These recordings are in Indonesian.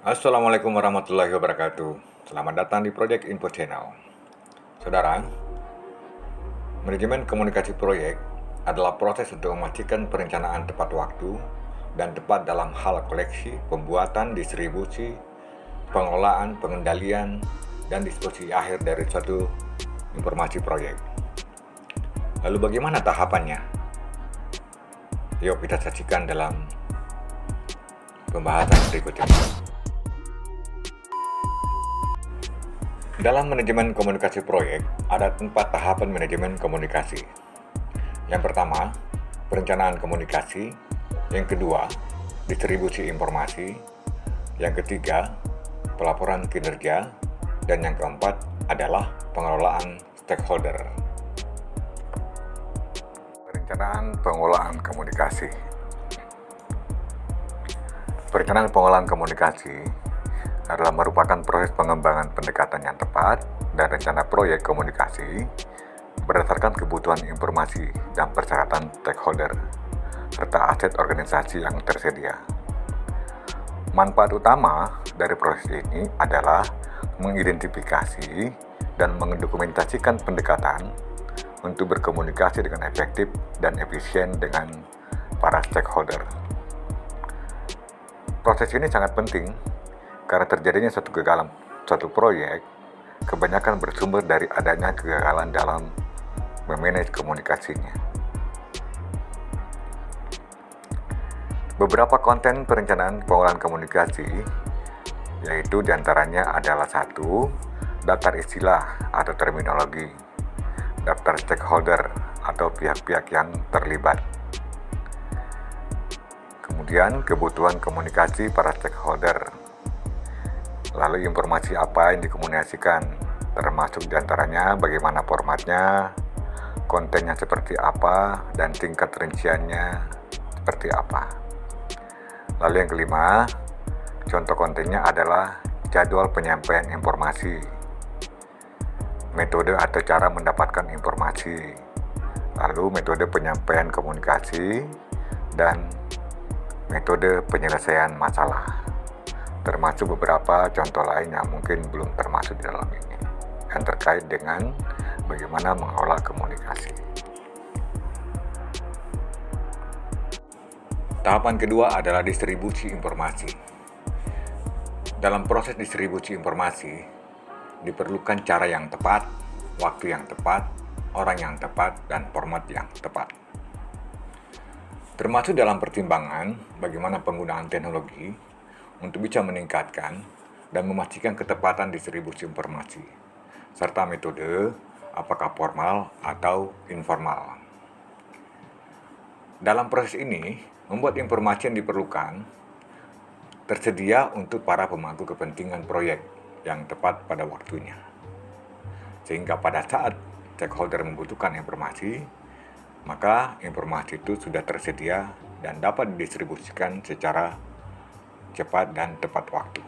Assalamualaikum warahmatullahi wabarakatuh. Selamat datang di Project Info Channel. Saudara, manajemen komunikasi proyek adalah proses untuk memastikan perencanaan tepat waktu dan tepat dalam hal koleksi, pembuatan, distribusi, pengelolaan, pengendalian, dan disposisi akhir dari suatu informasi proyek. Lalu bagaimana tahapannya? Yuk kita saksikan dalam pembahasan berikut ini. Dalam manajemen komunikasi proyek, ada 4 tahapan manajemen komunikasi. Yang pertama, perencanaan komunikasi. Yang kedua, distribusi informasi. Yang ketiga, pelaporan kinerja. Dan yang keempat adalah pengelolaan stakeholder. Perencanaan pengelolaan komunikasi. Perencanaan pengelolaan komunikasi adalah merupakan proses pengembangan pendekatan yang tepat dan rencana proyek komunikasi berdasarkan kebutuhan informasi dan persyaratan stakeholder serta aset organisasi yang tersedia. Manfaat utama dari proses ini adalah mengidentifikasi dan mendokumentasikan pendekatan untuk berkomunikasi dengan efektif dan efisien dengan para stakeholder. Proses ini sangat penting karena terjadinya suatu kegagalan suatu proyek kebanyakan bersumber dari adanya kegagalan dalam memanage komunikasinya. Beberapa konten perencanaan pengelolaan komunikasi yaitu diantaranya adalah 1. Daftar istilah atau terminologi, daftar stakeholder atau pihak-pihak yang terlibat. Kemudian kebutuhan komunikasi para stakeholder. Lalu informasi apa yang dikomunikasikan, termasuk diantaranya bagaimana formatnya, kontennya seperti apa, dan tingkat rinciannya seperti apa. Lalu yang kelima, contoh kontennya adalah jadwal penyampaian informasi, metode atau cara mendapatkan informasi, lalu metode penyampaian komunikasi, dan metode penyelesaian masalah. Termasuk beberapa contoh lain yang mungkin belum termasuk di dalam ini yang terkait dengan bagaimana mengelola komunikasi. Tahapan kedua adalah distribusi informasi. Dalam proses distribusi informasi diperlukan cara yang tepat, waktu yang tepat, orang yang tepat, dan format yang tepat. Termasuk dalam pertimbangan bagaimana penggunaan teknologi untuk bisa meningkatkan dan memastikan ketepatan distribusi informasi, serta metode apakah formal atau informal. Dalam proses ini, membuat informasi yang diperlukan tersedia untuk para pemangku kepentingan proyek yang tepat pada waktunya. Sehingga pada saat stakeholder membutuhkan informasi, maka informasi itu sudah tersedia dan dapat didistribusikan secara cepat dan tepat waktu.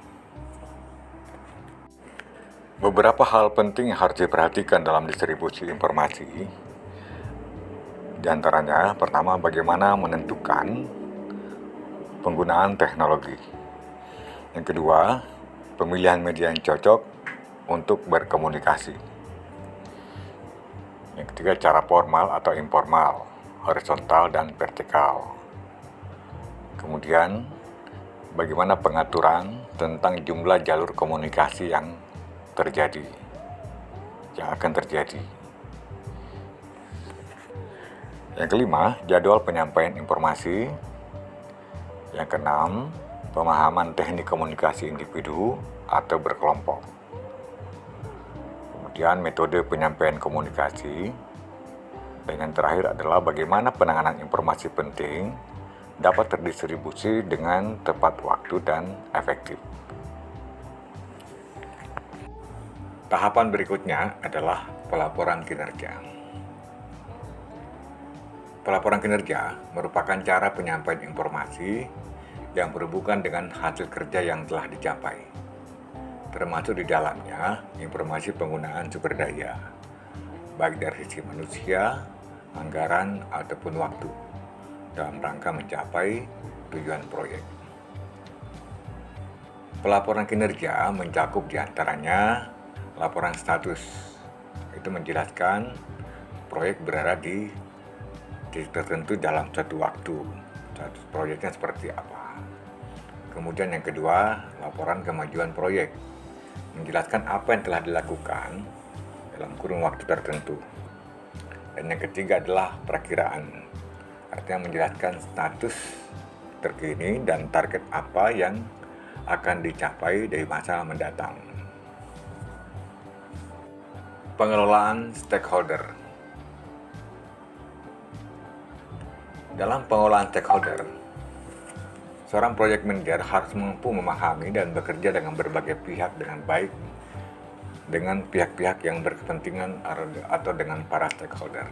Beberapa hal penting yang harus diperhatikan dalam distribusi informasi. Di antaranya, pertama, bagaimana menentukan penggunaan teknologi. Yang kedua, pemilihan media yang cocok untuk berkomunikasi. Yang ketiga, cara formal atau informal, horizontal dan vertikal. Kemudian, bagaimana pengaturan tentang jumlah jalur komunikasi yang akan terjadi. Yang kelima, jadwal penyampaian informasi. Yang keenam, pemahaman teknik komunikasi individu atau berkelompok. Kemudian metode penyampaian komunikasi. Dan yang terakhir adalah bagaimana penanganan informasi penting dapat terdistribusi dengan tepat waktu dan efektif. Tahapan berikutnya adalah pelaporan kinerja. Pelaporan kinerja merupakan cara penyampaian informasi yang berhubungan dengan hasil kerja yang telah dicapai, termasuk di dalamnya informasi penggunaan sumber daya, baik dari sisi manusia, anggaran, ataupun waktu, dalam rangka mencapai tujuan proyek. Pelaporan kinerja mencakup diantaranya laporan status. Itu menjelaskan proyek berada di titik tertentu dalam suatu waktu. Status proyeknya seperti apa. Kemudian yang kedua, laporan kemajuan proyek. Menjelaskan apa yang telah dilakukan dalam kurun waktu tertentu. Dan yang ketiga adalah perakiraan. Artinya menjelaskan status terkini dan target apa yang akan dicapai dari masa mendatang. Pengelolaan stakeholder. Dalam pengelolaan stakeholder, seorang project manager harus mampu memahami dan bekerja dengan berbagai pihak dengan baik, dengan pihak-pihak yang berkepentingan atau dengan para stakeholder.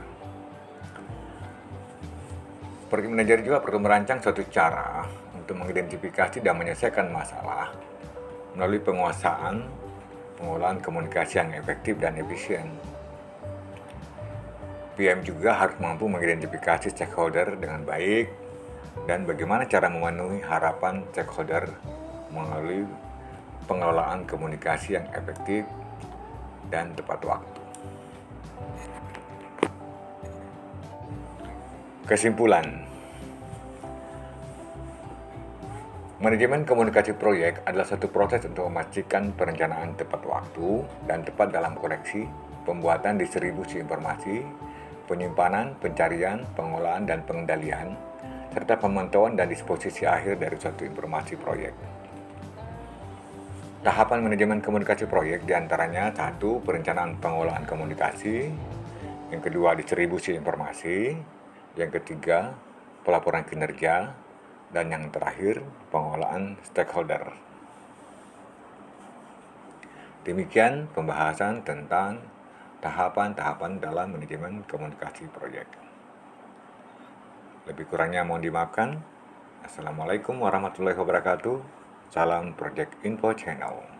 Project manager juga perlu merancang suatu cara untuk mengidentifikasi dan menyelesaikan masalah melalui pengelolaan komunikasi yang efektif dan efisien. PM juga harus mampu mengidentifikasi stakeholder dengan baik dan bagaimana cara memenuhi harapan stakeholder melalui pengelolaan komunikasi yang efektif dan tepat waktu. Kesimpulan, manajemen komunikasi proyek adalah satu proses untuk memastikan perencanaan tepat waktu dan tepat dalam koleksi, pembuatan distribusi informasi, penyimpanan, pencarian, pengolahan, dan pengendalian, serta pemantauan dan disposisi akhir dari suatu informasi proyek. Tahapan manajemen komunikasi proyek diantaranya 1. Perencanaan pengolahan komunikasi, yang kedua distribusi informasi, yang ketiga pelaporan kinerja, dan yang terakhir pengolahan stakeholder. Demikian pembahasan tentang tahapan-tahapan dalam manajemen komunikasi proyek. Lebih kurangnya mohon dimaafkan. Assalamualaikum warahmatullahi wabarakatuh. Salam Project Info Channel.